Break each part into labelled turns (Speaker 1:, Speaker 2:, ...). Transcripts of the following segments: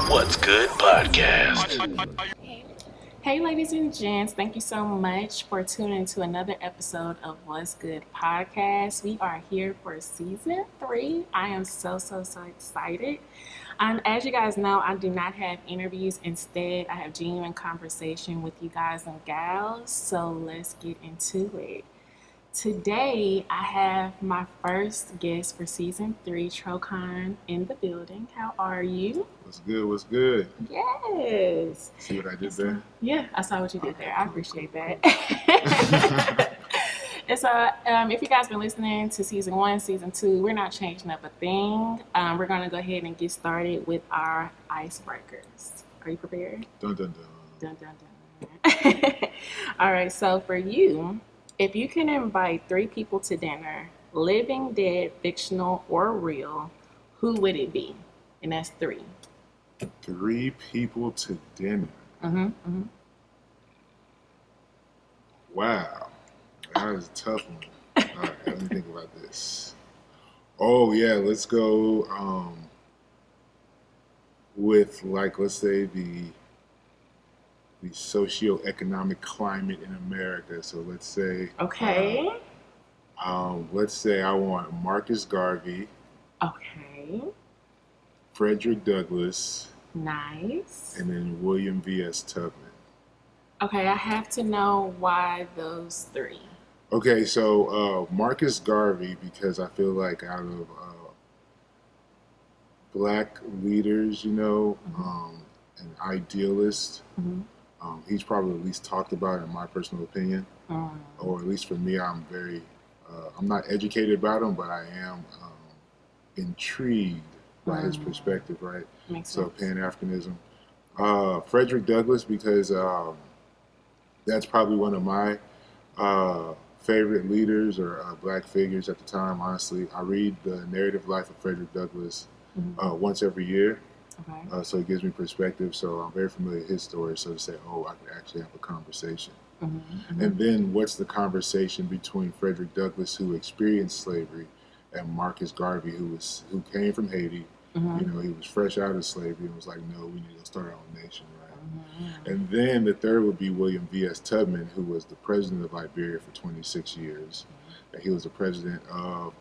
Speaker 1: What's Good podcast.
Speaker 2: Hey, ladies and gents, thank you so much for tuning into another episode of What's Good podcast. We are here for season 3. I am so excited. As you guys know, I do not have interviews. Instead, I have genuine conversation with you guys and gals. So let's get into it. Today, I have my first guest for season 3, Trokon, in the building. How are you?
Speaker 3: What's good? What's good?
Speaker 2: Yes.
Speaker 3: See what I did there?
Speaker 2: Yeah, I saw what you did there. I appreciate that. And so, if you guys been listening to season 1, season 2, we're not changing up a thing. We're going to go ahead and get started with our icebreakers. Are you prepared?
Speaker 3: Dun dun dun.
Speaker 2: Dun, dun, dun. All right, so for you, if you can invite 3 people to dinner, living, dead, fictional, or real, who would it be? And that's 3.
Speaker 3: 3 people to dinner. Wow. That is a tough one. All right, let me think about this. Oh, yeah, let's go with, like, let's say the socioeconomic climate in America. So let's say...
Speaker 2: Okay.
Speaker 3: Let's say I want Marcus Garvey.
Speaker 2: Okay.
Speaker 3: Frederick Douglass.
Speaker 2: Nice.
Speaker 3: And then William V.S. Tubman.
Speaker 2: Okay, I have to know why those 3.
Speaker 3: Okay, so Marcus Garvey, because I feel like out of black leaders, an idealist, he's probably at least talked about, in my personal opinion, or at least for me, I'm not educated about him, but I am intrigued by his perspective, right?
Speaker 2: Makes
Speaker 3: so
Speaker 2: sense.
Speaker 3: Pan-Africanism. Frederick Douglass, because that's probably one of my favorite leaders or black figures at the time, honestly. I read the narrative life of Frederick Douglass once every year.
Speaker 2: Okay.
Speaker 3: So it gives me perspective. So I'm very familiar with his story. So to say, I could actually have a conversation. And then what's the conversation between Frederick Douglass, who experienced slavery, and Marcus Garvey, who came from Haiti? He was fresh out of slavery and was like, no, we need to start our own nation, right? And then the third would be William V.S. Tubman, who was the president of Liberia for 26 years. And he was the president of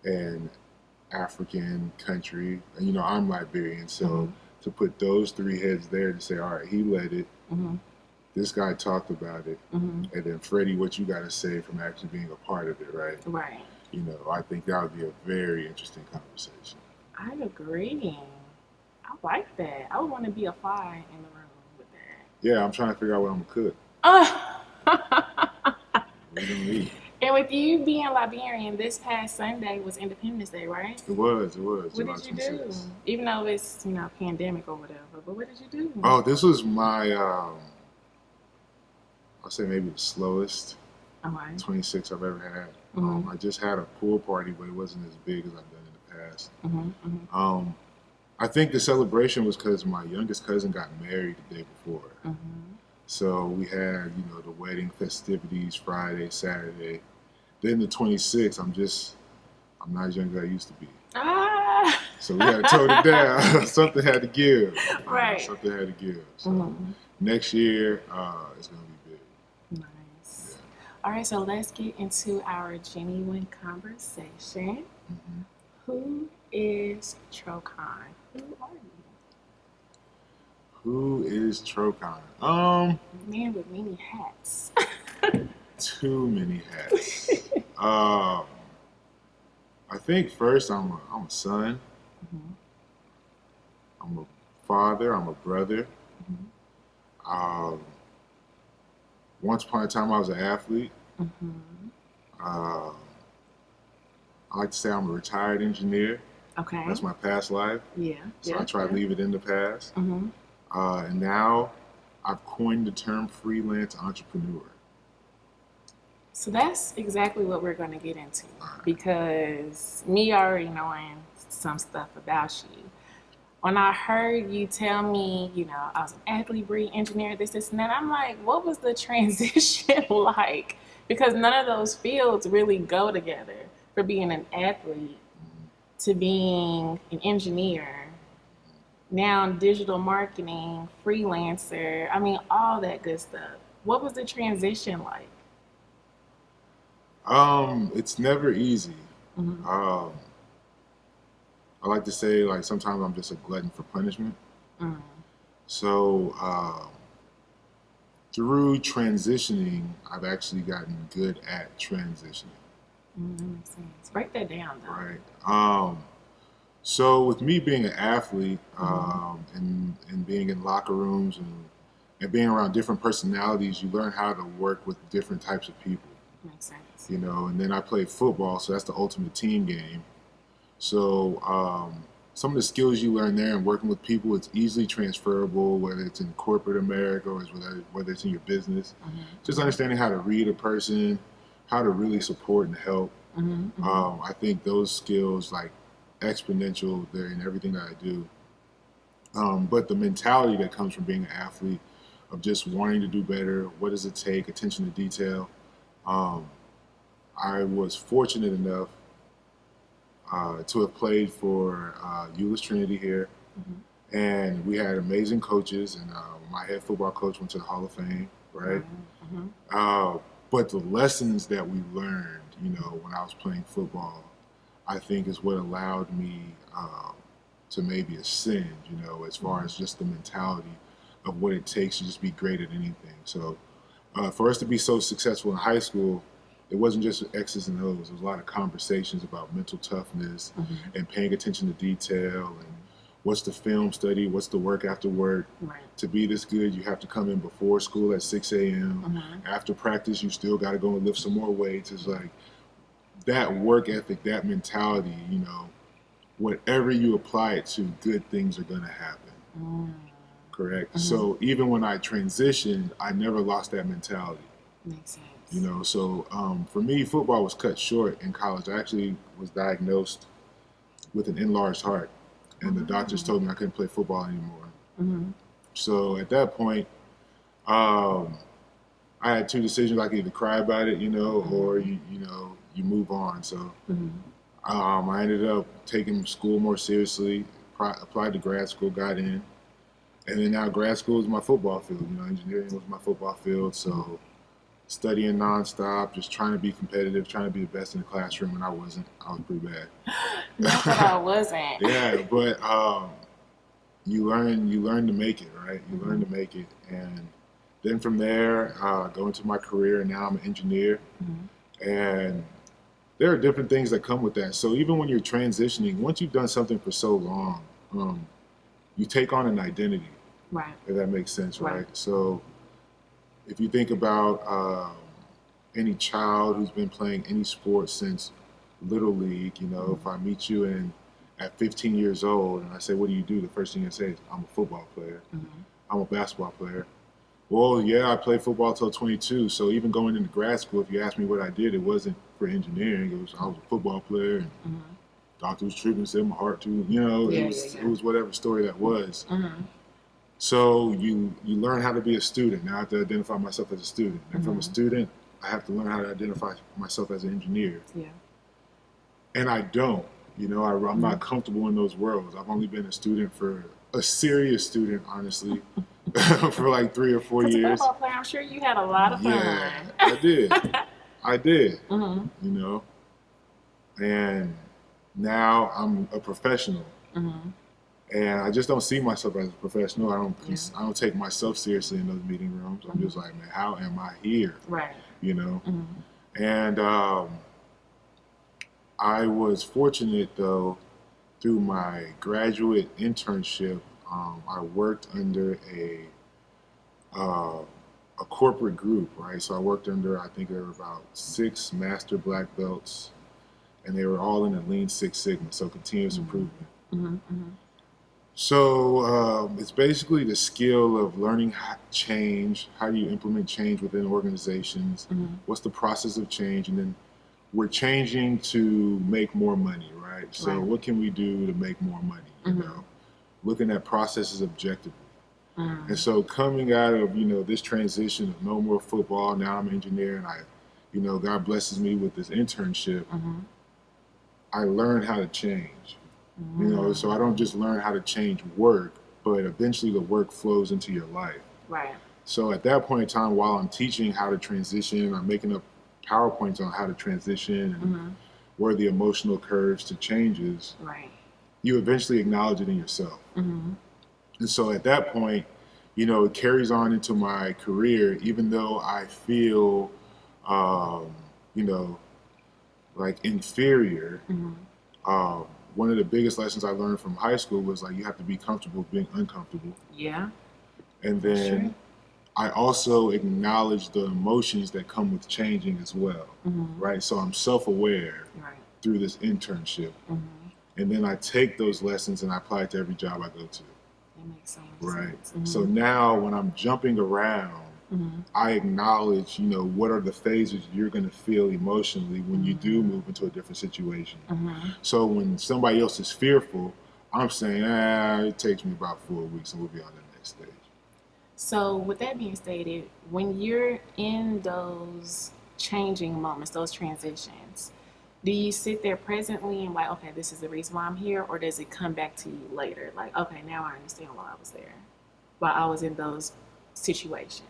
Speaker 3: an African country. And, I'm Liberian, so to put those 3 heads there to say, all right, he led it. This guy talked about it. And then, Freddie, what you got to say from actually being a part of it, right?
Speaker 2: Right.
Speaker 3: I think that would be a very interesting conversation.
Speaker 2: I agree. I like that. I would want to be a fly in the room with that.
Speaker 3: Yeah, I'm trying to figure out what I'm going to cook. We don't eat.
Speaker 2: And with you being Liberian, this past Sunday was Independence Day, right?
Speaker 3: It was.
Speaker 2: What did you do? Even though it's, pandemic or whatever, but what did you do?
Speaker 3: Oh, this was my, I'll say maybe the slowest 26 I've ever had. I just had a pool party, but it wasn't as big as I've done in the past. I think the celebration was because my youngest cousin got married the day before. So we had, the wedding festivities Friday, Saturday. Then the 26th, I'm not as young as I used to be. So we had to tone it down. Something had to give.
Speaker 2: Right.
Speaker 3: Something had to give. So next year, it's going to be big.
Speaker 2: Nice. Yeah. All right, so let's get into our genuine conversation. Who is Trokon? Who are you?
Speaker 3: Who is Trokon?
Speaker 2: Man with many hats.
Speaker 3: Too many hats. I think first I'm a son. I'm a father. I'm a brother. Once upon a time, I was an athlete. I like to say I'm a retired engineer.
Speaker 2: Okay.
Speaker 3: That's my past life.
Speaker 2: Yeah.
Speaker 3: So I try to leave it in the past. And now I've coined the term freelance entrepreneur.
Speaker 2: So that's exactly what we're going to get into, because me already knowing some stuff about you, when I heard you tell me, I was an athlete, breed, engineer, this, and that, I'm like, what was the transition like? Because none of those fields really go together, for being an athlete to being an engineer now digital marketing, freelancer, I mean, all that good stuff. What was the transition like?
Speaker 3: It's never easy.
Speaker 2: Mm-hmm.
Speaker 3: I like to say, like, sometimes I'm just a glutton for punishment.
Speaker 2: Mm-hmm.
Speaker 3: So through transitioning, I've actually gotten good at transitioning.
Speaker 2: Mm-hmm. Makes sense. Break that down, though.
Speaker 3: Right. So with me being an athlete, and being in locker rooms and being around different personalities, you learn how to work with different types of people.
Speaker 2: Makes sense.
Speaker 3: You know, and then I played football, so that's the ultimate team game. So some of the skills you learn there and working with people, it's easily transferable, whether it's in corporate America or whether it's in your business.
Speaker 2: Mm-hmm.
Speaker 3: Just understanding how to read a person, how to really support and help.
Speaker 2: Mm-hmm.
Speaker 3: I think those skills, like, exponential there in everything that I do. But the mentality that comes from being an athlete of just wanting to do better, what does it take, attention to detail. Um, I was fortunate enough to have played for Euless Trinity here,
Speaker 2: Mm-hmm.
Speaker 3: and we had amazing coaches, and my head football coach went to the Hall of Fame, right?
Speaker 2: Mm-hmm.
Speaker 3: But the lessons that we learned, you know, when I was playing football, I think is what allowed me to maybe ascend, you know, as far as just the mentality of what it takes to just be great at anything. So for us to be so successful in high school, it wasn't just X's and O's. There was a lot of conversations about mental toughness and paying attention to detail and what's the film study, what's the work after work.
Speaker 2: Right.
Speaker 3: To be this good, you have to come in before school at 6 a.m.
Speaker 2: Mm-hmm.
Speaker 3: After practice, you still got to go and lift some more weights. It's like that work ethic, that mentality, you know, whatever you apply it to, good things are going to happen.
Speaker 2: Mm-hmm.
Speaker 3: Correct. So even when I transitioned, I never lost that mentality.
Speaker 2: Makes sense.
Speaker 3: You know, so for me, football was cut short in college. I actually was diagnosed with an enlarged heart, and the doctors told me I couldn't play football anymore.
Speaker 2: Mm-hmm.
Speaker 3: So at that point, I had two decisions. I could either cry about it, you know, or you move on. So I ended up taking school more seriously, applied to grad school, got in, and then now grad school is my football field. You know, engineering was my football field. So studying nonstop, just trying to be competitive, trying to be the best in the classroom, and I wasn't. I was pretty bad.
Speaker 2: Not that I wasn't.
Speaker 3: Yeah, but you learn to make it, right? You learn to make it, and then from there, go into my career, and now I'm an engineer, and there are different things that come with that. So even when you're transitioning, once you've done something for so long, you take on an identity,
Speaker 2: Right.
Speaker 3: if that makes sense, right? So if you think about any child who's been playing any sport since Little League, you know, if I meet you at 15 years old and I say, what do you do? The first thing you say is, I'm a football player. I'm a basketball player. Well, yeah, I played football till 22. So even going into grad school, if you ask me what I did, it wasn't for engineering. I was a football player. And doctor was tripping, said my heart too. You know, it was whatever story that was. So you learn how to be a student. Now I have to identify myself as a student. And from a student, I have to learn how to identify myself as an engineer.
Speaker 2: Yeah.
Speaker 3: And I don't. You know, I'm not comfortable in those worlds. I've only been a serious student, honestly, for like 3 or 4
Speaker 2: As a
Speaker 3: years.
Speaker 2: football player, I'm sure you had a lot of fun.
Speaker 3: Yeah, I did. I did. You know, and now I'm a professional. And I just don't see myself as a professional. I don't take myself seriously in those meeting rooms. I'm just like, man, how am I here?
Speaker 2: Right.
Speaker 3: You know? And I was fortunate, though, through my graduate internship, I worked under a corporate group, right? So I worked under, I think there were about 6 master black belts, and they were all in the Lean Six Sigma, so continuous improvement. So it's basically the skill of learning how to change, how do you implement change within organizations, what's the process of change, and then we're changing to make more money, right? So what can we do to make more money, you know? Looking at processes objectively. And so coming out of, you know, this transition of no more football, now I'm an engineer, and you know, God blesses me with this internship, I learned how to change. You know, so I don't just learn how to change work, but eventually the work flows into your life.
Speaker 2: Right.
Speaker 3: So at that point in time, while I'm teaching how to transition, I'm making up PowerPoints on how to transition and where the emotional curves to changes.
Speaker 2: Right.
Speaker 3: You eventually acknowledge it in yourself. And so at that point, you know, it carries on into my career, even though I feel, you know, like inferior. One of the biggest lessons I learned from high school was like, you have to be comfortable being uncomfortable.
Speaker 2: Yeah.
Speaker 3: And then I also acknowledge the emotions that come with changing as well, right? So I'm self-aware through this internship. And then I take those lessons and I apply it to every job I go to.
Speaker 2: That makes sense.
Speaker 3: Right. So now when I'm jumping around, I acknowledge, you know, what are the phases you're going to feel emotionally when you do move into a different situation. So when somebody else is fearful, I'm saying, it takes me about 4 weeks and we'll be on the next stage.
Speaker 2: So with that being stated, when you're in those changing moments, those transitions, do you sit there presently and like, okay, this is the reason why I'm here, or does it come back to you later? Like, okay, now I understand why I was there, while I was in those situations.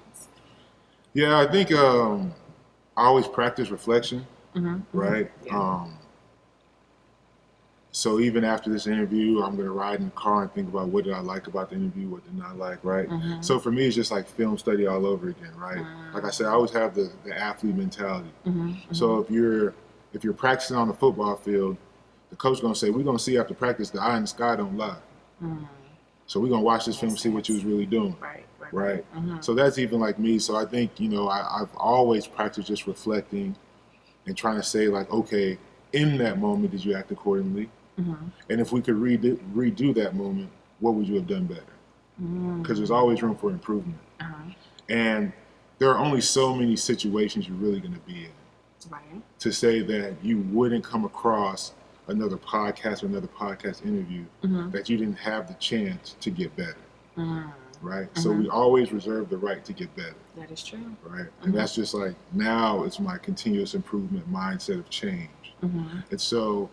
Speaker 3: Yeah, I think I always practice reflection, right?
Speaker 2: Yeah.
Speaker 3: So even after this interview, I'm going to ride in the car and think about what did I like about the interview, what did I not like, right? So for me, it's just like film study all over again, right? Like I said, I always have the athlete mentality. So if you're practicing on the football field, the coach is going to say, we're going to see after practice the eye in the sky don't lie. So we're going to watch this film, see what you was really doing. Right. So that's even like me. So I think, you know, I've always practiced just reflecting and trying to say like, okay, in that moment, did you act accordingly? And if we could redo that moment, what would you have done better? Because there's always room for improvement. And there are only so many situations you're really going to be in. To say that you wouldn't come across another podcast or another podcast interview that you didn't have the chance to get better. Right? So we always reserve the right to get better.
Speaker 2: That is true.
Speaker 3: Right? And that's just like, now it's my continuous improvement mindset of change. And so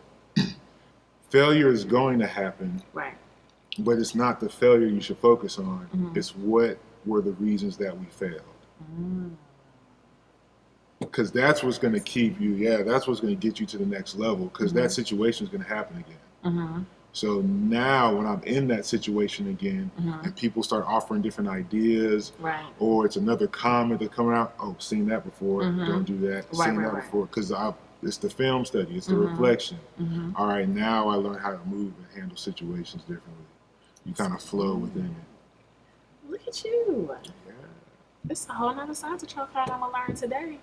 Speaker 3: failure is going to happen.
Speaker 2: Right.
Speaker 3: But it's not the failure you should focus on. It's what were the reasons that we failed. Because that's what's going to keep you, that's what's going to get you to the next level, because that situation is going to happen again. So now when I'm in that situation again and people start offering different ideas, or it's another comment that come out, oh, seen that before, don't do that, seen that before, because it's the film study, it's the reflection. All right, now I learn how to move and handle situations differently. You kind of flow within it.
Speaker 2: Look at you. It's a whole nother side to Trokon I'm going to learn today.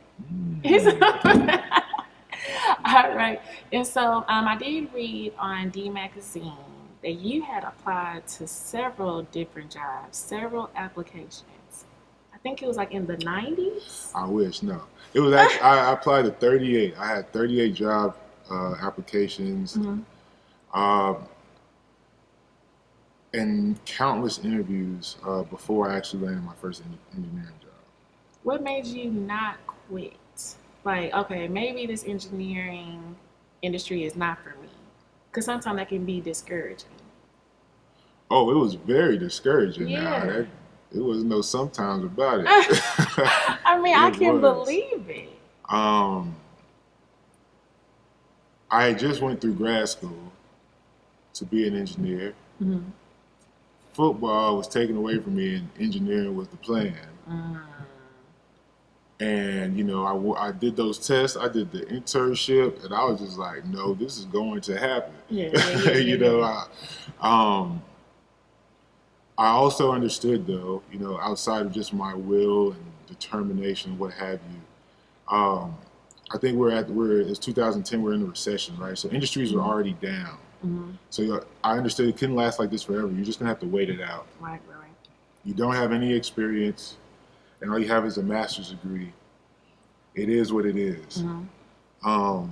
Speaker 2: All right. And so I did read on D Magazine that you had applied to several different jobs, several applications. I think it was like in the 90s.
Speaker 3: I wish, no. It was actually, I applied to 38. I had 38 job applications and countless interviews before I actually landed my first engineering job.
Speaker 2: What made you not quit? Like, okay, maybe this engineering industry is not for me. Because sometimes that can be discouraging.
Speaker 3: Oh, it was very discouraging.
Speaker 2: Yeah.
Speaker 3: It wasn't no sometimes about it.
Speaker 2: I mean, I can believe it.
Speaker 3: I just went through grad school to be an engineer. Football was taken away from me and engineering was the plan. And, you know, I did those tests, I did the internship, and I was just like, no, this is going to happen. You know, I also understood, though, you know, outside of just my will and determination, what have you, I think it's 2010, we're in a recession, right? So industries are already down. So I understood it couldn't last like this forever. You're just going to have to wait it out.
Speaker 2: Right.
Speaker 3: You don't have any experience, and all you have is a master's degree. It is what it is. You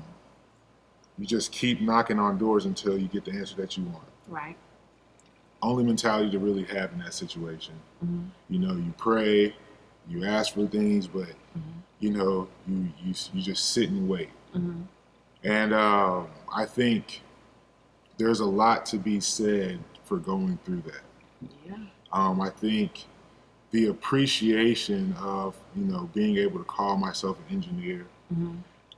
Speaker 3: just keep knocking on doors until you get the answer that you want.
Speaker 2: Right.
Speaker 3: Only mentality to really have in that situation. You know, you pray, you ask for things, but you know, you just sit and wait. And I think there's a lot to be said for going through that.
Speaker 2: Yeah.
Speaker 3: I think the appreciation of, being able to call myself an engineer
Speaker 2: Mm-hmm.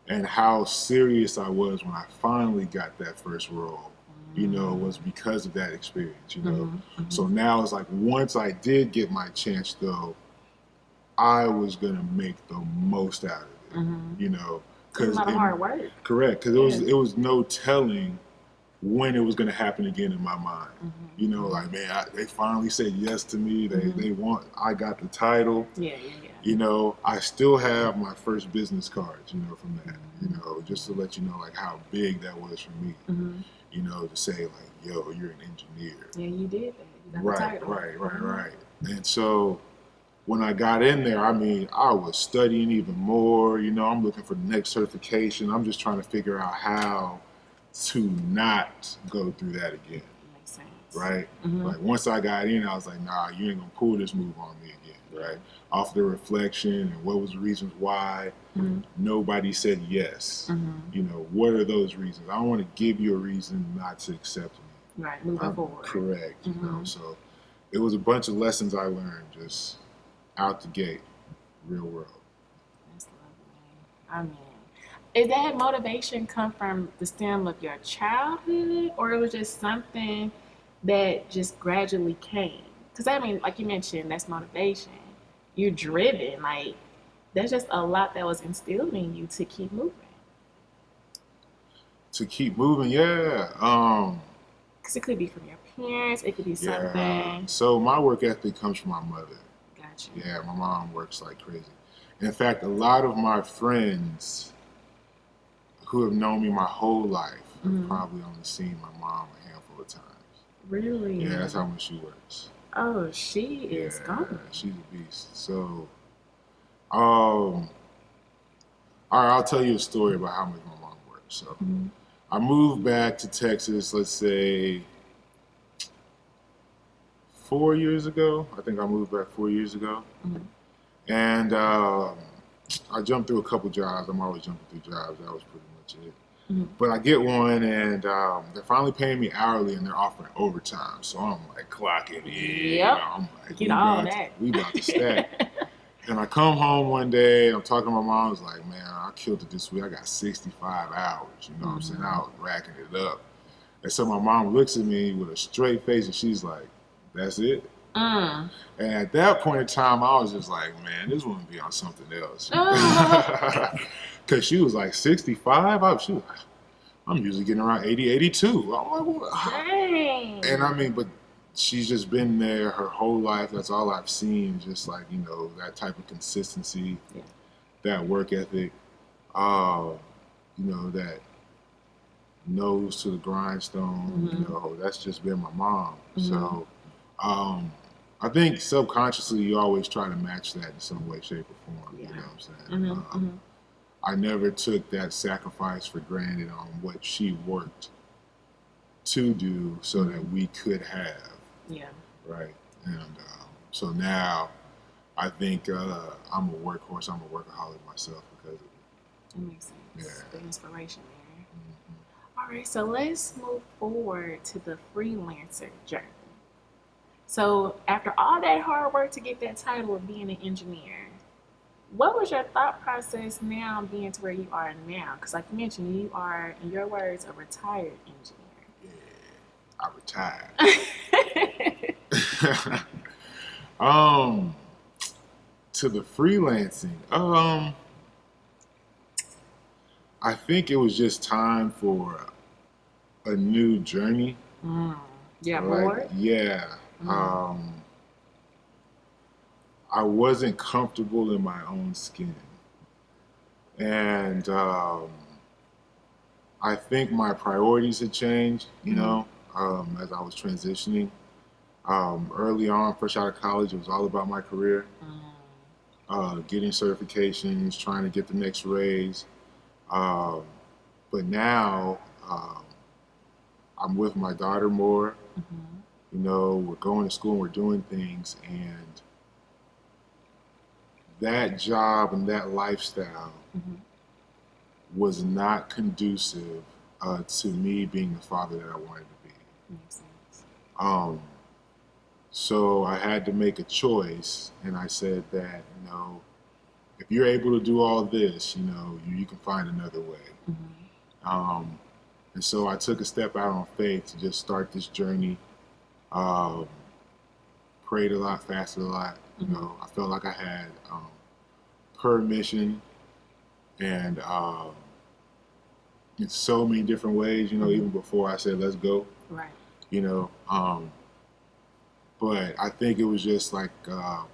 Speaker 3: and how serious I was when I finally got that first role, was because of that experience.
Speaker 2: Mm-hmm.
Speaker 3: So now it's like once I did get my chance, though, I was going to make the most out of it,
Speaker 2: Mm-hmm. It's a
Speaker 3: because
Speaker 2: lot of hard work.
Speaker 3: correct, because
Speaker 2: Yeah.
Speaker 3: it was no telling when it was going to happen again in my mind.
Speaker 2: Mm-hmm.
Speaker 3: Like, man, they finally said yes to me.
Speaker 2: Mm-hmm.
Speaker 3: I got the title.
Speaker 2: Yeah, yeah.
Speaker 3: I still have my first business cards, from that, just to let you know, like, how big that was for me,
Speaker 2: Mm-hmm.
Speaker 3: to say, like, yo, you're an engineer.
Speaker 2: Yeah, you did that. You got the
Speaker 3: Right,
Speaker 2: title.
Speaker 3: right, right,
Speaker 2: Mm-hmm.
Speaker 3: right. And so when I got in there, I mean, I was studying even more. I'm looking for the next certification. I'm just trying to figure out how to not go through that again.
Speaker 2: Makes sense.
Speaker 3: Right?
Speaker 2: Mm-hmm.
Speaker 3: Like, once I got in, I was like, nah, you ain't gonna pull this move on me again. Right? Off the reflection and what was the reasons why nobody said yes. What are those reasons? I don't want to give you a reason not to accept me.
Speaker 2: Right, moving forward.
Speaker 3: Correct. So it was a bunch of lessons I learned just out the gate, real world.
Speaker 2: That's lovely. I mean, did that motivation come from the stem of your childhood, or it was just something that just gradually came? Because I mean, like you mentioned, that's motivation. You're driven. Like, that's just a lot that was instilled in you to keep moving.
Speaker 3: To keep moving, yeah.
Speaker 2: Because it could be from your parents, it could be
Speaker 3: Yeah.
Speaker 2: something.
Speaker 3: So my work ethic comes from my mother.
Speaker 2: Gotcha.
Speaker 3: Yeah, my mom works like crazy. In fact, a lot of my friends who have known me my whole life have probably only seen my mom a handful of times.
Speaker 2: Really?
Speaker 3: Yeah, that's how much she works.
Speaker 2: Oh, she is gone.
Speaker 3: She's a beast. So, all right, I'll tell you a story about how much my mom works. So, I moved back to Texas, let's say 4 years ago. I think I moved back 4 years ago. And I jumped through a couple jobs. I'm always jumping through jobs. That was pretty much it. But I get one, and they're finally paying me hourly, and they're offering overtime. So I'm like clocking in.
Speaker 2: Yep.
Speaker 3: I'm like,
Speaker 2: Get all that.
Speaker 3: We about to stack. And I come home one day, I'm talking to my mom. I was like, man, I killed it this week. I got 65 hours. You know what I'm saying? I was racking it up. And so my mom looks at me with a straight face, and she's like, that's it? And at that point in time, I was just like, man, this woman be on something else. Because she was like 65. I'm usually getting around 80, 82. I'm like, what?
Speaker 2: Dang.
Speaker 3: And I mean, but she's just been there her whole life. That's all I've seen. Just like, that type of consistency, that work ethic, that nose to the grindstone. That's just been my mom. So I think subconsciously you always try to match that in some way, shape, or form. You know what I'm saying? I never took that sacrifice for granted on what she worked to do so that we could have.
Speaker 2: Yeah.
Speaker 3: Right. And so now I think I'm a workhorse. I'm a workaholic myself because of it.
Speaker 2: That makes sense.
Speaker 3: Yeah.
Speaker 2: The inspiration there. All right, so let's move forward to the freelancer journey. So after all that hard work to get that title of being an engineer, what was your thought process now being to where you are now? Because like you mentioned, you are, in your words, a retired engineer.
Speaker 3: Yeah, I retired. To the freelancing, I think it was just time for a new journey.
Speaker 2: Yeah,
Speaker 3: right?
Speaker 2: more?
Speaker 3: Yeah. I wasn't comfortable in my own skin. And I think my priorities had changed, as I was transitioning. Early on, fresh out of college, it was all about my career, getting certifications, trying to get the next raise. But now I'm with my daughter more. We're going to school and we're doing things, and that job and that lifestyle was not conducive to me being the father that I wanted to be.
Speaker 2: Makes sense.
Speaker 3: So I had to make a choice, and I said that, if you're able to do all this, you can find another way. And so I took a step out on faith to just start this journey. Prayed a lot, fasted a lot. I felt like I had permission, and in so many different ways. Even before I said let's go.
Speaker 2: Right.
Speaker 3: But I think it was just like I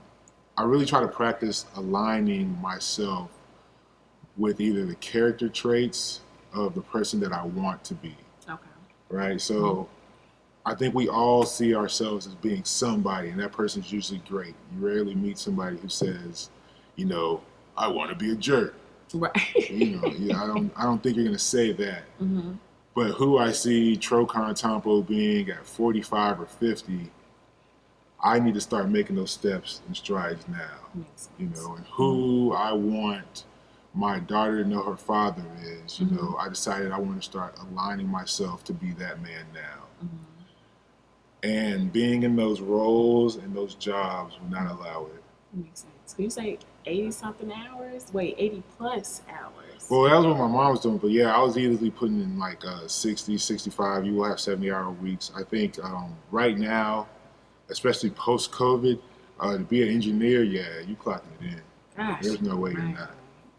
Speaker 3: really try to practice aligning myself with either the character traits of the person that I want to be.
Speaker 2: Okay.
Speaker 3: Right. So. I think we all see ourselves as being somebody, and that person's usually great. You rarely meet somebody who says, I want to be a jerk.
Speaker 2: Right.
Speaker 3: I don't think you're going to say that. But who I see Trokon Tompo being at 45 or 50, I need to start making those steps and strides now. And who I want my daughter to know her father is, I decided I want to start aligning myself to be that man now. And being in those roles and those jobs would not allow it.
Speaker 2: Makes sense. Can you say 80-something hours? Wait, 80-plus hours.
Speaker 3: Well, that was what my mom was doing. But yeah, I was easily putting in like 60, 65. You will have 70-hour weeks. I think right now, especially post-COVID, to be an engineer, yeah, you clocking it in.
Speaker 2: Gosh.
Speaker 3: There's no way you're not.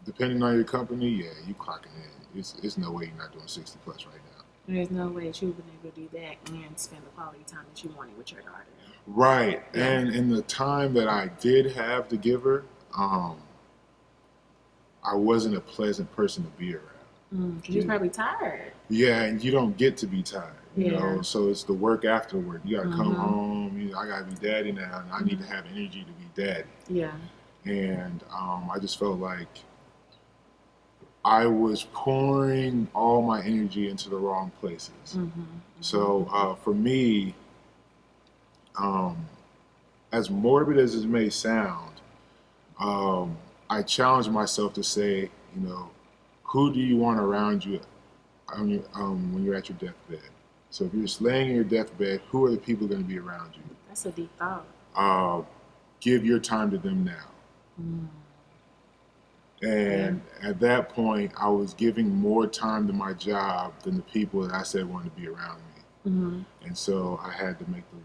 Speaker 3: Depending on your company, yeah, you clocking in. It's no way you're not doing 60-plus right now.
Speaker 2: There's no way that you would have been able to do that and spend the quality time that you wanted with your daughter.
Speaker 3: Right.
Speaker 2: Yeah.
Speaker 3: And in the time that I did have to give her, I wasn't a pleasant person to be around.
Speaker 2: Because you're probably tired.
Speaker 3: Yeah, and you don't get to be tired, you know? So it's the work after work. You got to come home. I got to be daddy now, and I need to have energy to be daddy.
Speaker 2: Yeah.
Speaker 3: And I just felt like I was pouring all my energy into the wrong places. So for me, as morbid as it may sound, I challenged myself to say, who do you want around you when you're at your deathbed? So if you're just laying in your deathbed, who are the people going to be around you?
Speaker 2: That's a deep thought.
Speaker 3: Give your time to them now. And at that point, I was giving more time to my job than the people that I said wanted to be around me. And so I had to make the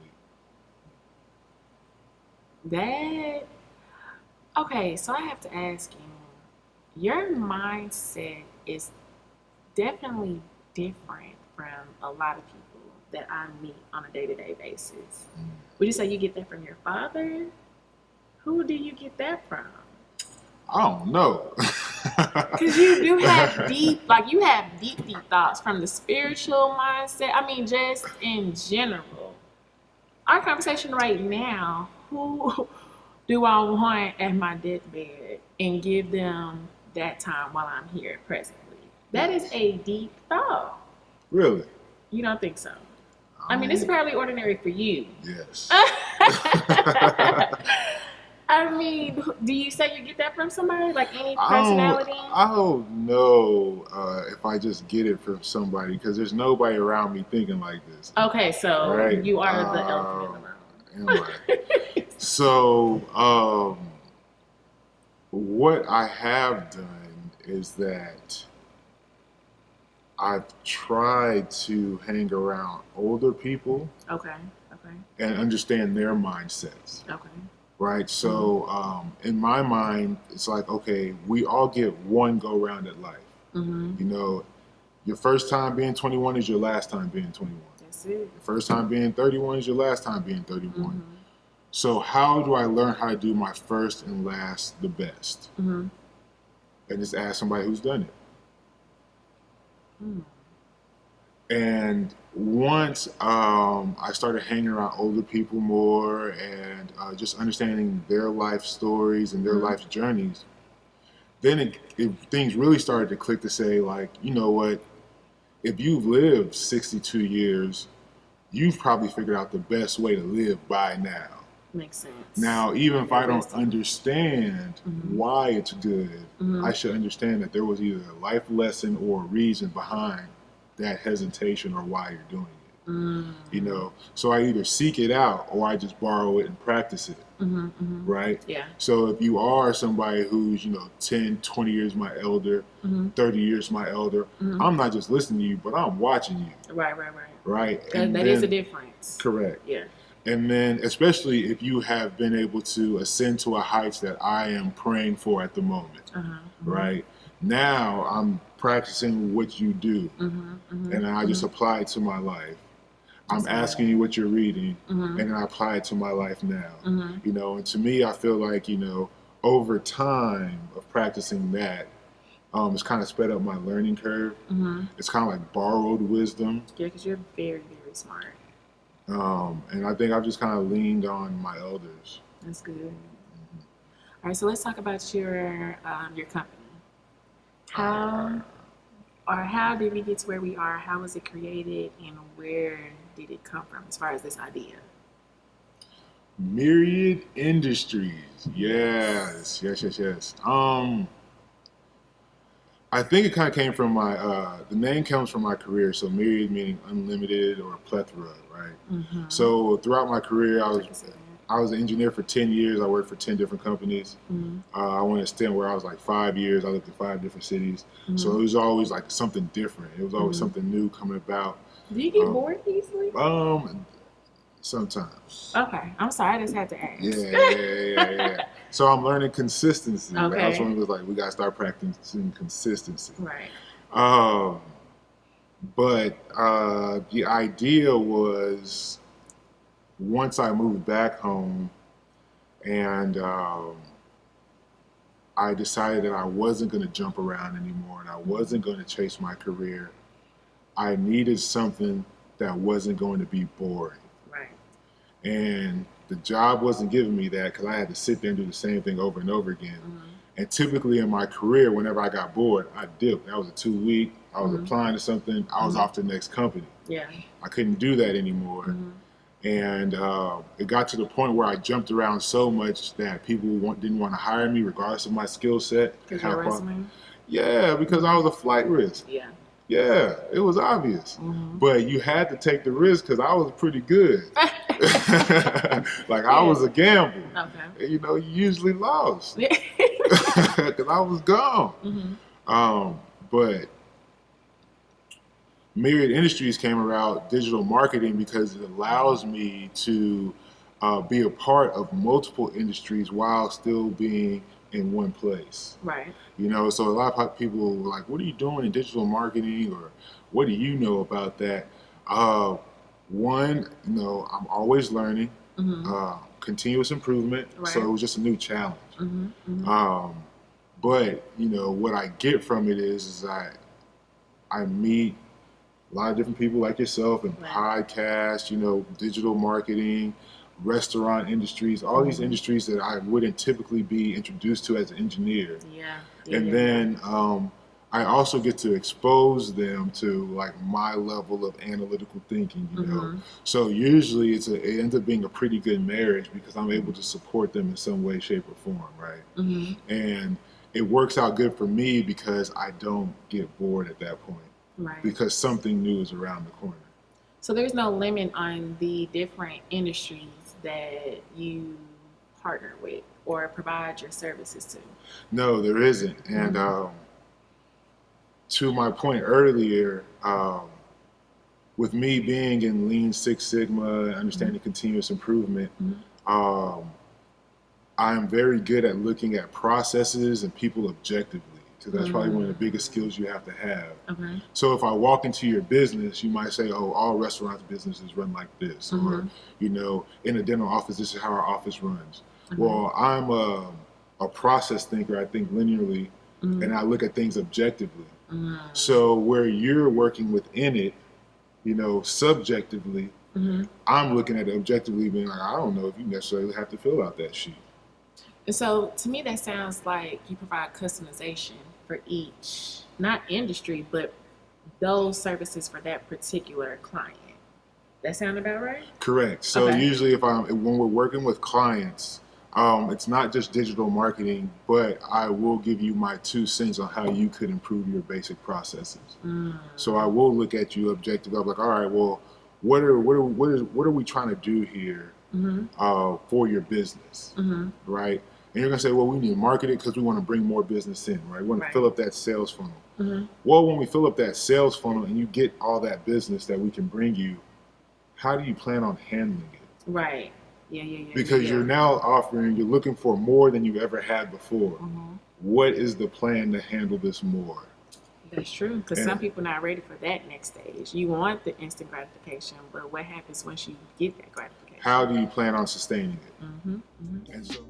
Speaker 3: leap.
Speaker 2: Okay, so I have to ask you, your mindset is definitely different from a lot of people that I meet on a day-to-day basis. Would you say you get that from your father? Who do you get that from?
Speaker 3: I don't know.
Speaker 2: Because you do have deep thoughts from the spiritual mindset. I mean, just in general. Our conversation right now, who do I want at my deathbed and give them that time while I'm here presently? That is a deep thought.
Speaker 3: Really?
Speaker 2: You don't think so? I mean, it's fairly ordinary for you.
Speaker 3: Yes.
Speaker 2: I mean, do you say you get that from somebody? Like any personality?
Speaker 3: I don't know if I just get it from somebody, because there's nobody around me thinking like this.
Speaker 2: Okay, so
Speaker 3: right?
Speaker 2: You are the elephant in the room.
Speaker 3: Am I? So, what I have done is that I've tried to hang around older people.
Speaker 2: Okay.
Speaker 3: And understand their mindsets.
Speaker 2: Okay.
Speaker 3: Right? So, in my mind, it's like, okay, we all get one go round at life. Your first time being 21 is your last time being 21.
Speaker 2: That's it.
Speaker 3: Your first time being 31 is your last time being 31. So how do I learn how to do my first and last the best? And just ask somebody who's done it. And once I started hanging around older people more and just understanding their life stories and their life journeys, then things really started to click to say, like, you know what, if you've lived 62 years, you've probably figured out the best way to live by now.
Speaker 2: Makes sense.
Speaker 3: Now, even if I don't understand why it's good, I should understand that there was either a life lesson or a reason behind that hesitation or why you're doing You know, so I either seek it out or I just borrow it and practice it. Right?
Speaker 2: Yeah.
Speaker 3: So if you are somebody who's, you know, 10, 20 years my elder, 30 years my elder, I'm not just listening to you, but I'm watching you.
Speaker 2: Right.
Speaker 3: Right? And
Speaker 2: That is a difference.
Speaker 3: Correct.
Speaker 2: Yeah.
Speaker 3: And then, especially if you have been able to ascend to a heights that I am praying for at the moment, right? Now I'm practicing what you do, and I just apply it to my life. I'm asking you what you're reading, and then I apply it to my life now. You know, and to me, I feel like, you know, over time of practicing that, it's kind of sped up my learning curve. It's kind of like borrowed wisdom.
Speaker 2: Yeah, because you're very, very smart.
Speaker 3: And I think I've just kind of leaned on my elders.
Speaker 2: That's good. All right, so let's talk about your company. How did we get to where we are? How was it created, and where did it come from as far as this idea?
Speaker 3: Myriad Industries. Yes. I think it kind of came from my, the name comes from my career. So Myriad meaning unlimited or plethora, right? So throughout my career, I was an engineer for 10 years. I worked for 10 different companies. I went a stint where I was like 5 years. I lived in 5 different cities. So it was always like something different. It was always something new coming about.
Speaker 2: Do you get bored easily?
Speaker 3: Sometimes.
Speaker 2: Okay, I'm sorry. I just had to ask.
Speaker 3: Yeah. So I'm learning consistency.
Speaker 2: Okay.
Speaker 3: That's when it was like, we got to start practicing consistency.
Speaker 2: Right.
Speaker 3: But the idea was, once I moved back home and I decided that I wasn't going to jump around anymore and I wasn't going to chase my career, I needed something that wasn't going to be boring.
Speaker 2: Right.
Speaker 3: And the job wasn't giving me that because I had to sit there and do the same thing over and over again. And typically in my career, whenever I got bored, I dipped. That was a 2-week. I was applying to something. I was off to the next company.
Speaker 2: Yeah.
Speaker 3: I couldn't do that anymore. And it got to the point where I jumped around so much that people didn't want to hire me regardless of my skill set.
Speaker 2: Because your resume?
Speaker 3: Yeah, because I was a flight risk.
Speaker 2: Yeah.
Speaker 3: Yeah, it was obvious. But you had to take the risk because I was pretty good. Like, I was a gamble.
Speaker 2: Okay.
Speaker 3: You know, you usually lost. Because I was gone. But Myriad Industries came around digital marketing because it allows me to be a part of multiple industries while still being in one place.
Speaker 2: Right.
Speaker 3: You know, so a lot of people were like, what are you doing in digital marketing, or what do you know about that? One, you know, I'm always learning, continuous improvement.
Speaker 2: Right.
Speaker 3: So it was just a new challenge. But, you know, what I get from it is I meet a lot of different people like yourself and podcasts, you know, digital marketing, restaurant industries, all these industries that I wouldn't typically be introduced to as an engineer. And then I also get to expose them to like my level of analytical thinking, you know. So usually it ends up being a pretty good marriage because I'm able to support them in some way, shape, or form, right? And it works out good for me because I don't get bored at that point.
Speaker 2: Right.
Speaker 3: Because something new is around the corner.
Speaker 2: So there's no limit on the different industries that you partner with or provide your services to?
Speaker 3: No, there isn't. And to my point earlier, with me being in Lean Six Sigma, understanding continuous improvement, I'm very good at looking at processes and people objectively. Because that's probably one of the biggest skills you have to have.
Speaker 2: Okay.
Speaker 3: So if I walk into your business, you might say, oh, all restaurants businesses run like this. Or, you know, in a dental office, this is how our office runs. Well, I'm a process thinker, I think linearly, and I look at things objectively. So where you're working within it, you know, subjectively, I'm looking at it objectively being like, I don't know if you necessarily have to fill out that sheet.
Speaker 2: And so to me, that sounds like you provide customization for each, not industry, but those services for that particular client. That sound about right?
Speaker 3: Correct. So usually when we're working with clients, it's not just digital marketing, but I will give you my 2 cents on how you could improve your basic processes. So I will look at you objectively. I'm like, all right, well, what are we trying to do here for your business, right? And you're gonna say, well, we need to market it because we want to bring more business in, right? We want to fill up that sales funnel. Well, when we fill up that sales funnel and you get all that business that we can bring you, how do you plan on handling it?
Speaker 2: Right. Yeah.
Speaker 3: Because you're now you're looking for more than you've ever had before. What is the plan to handle this more?
Speaker 2: That's true, because some people not ready for that next stage. You want the instant gratification, but what happens once you get that gratification?
Speaker 3: How do you plan on sustaining it? And so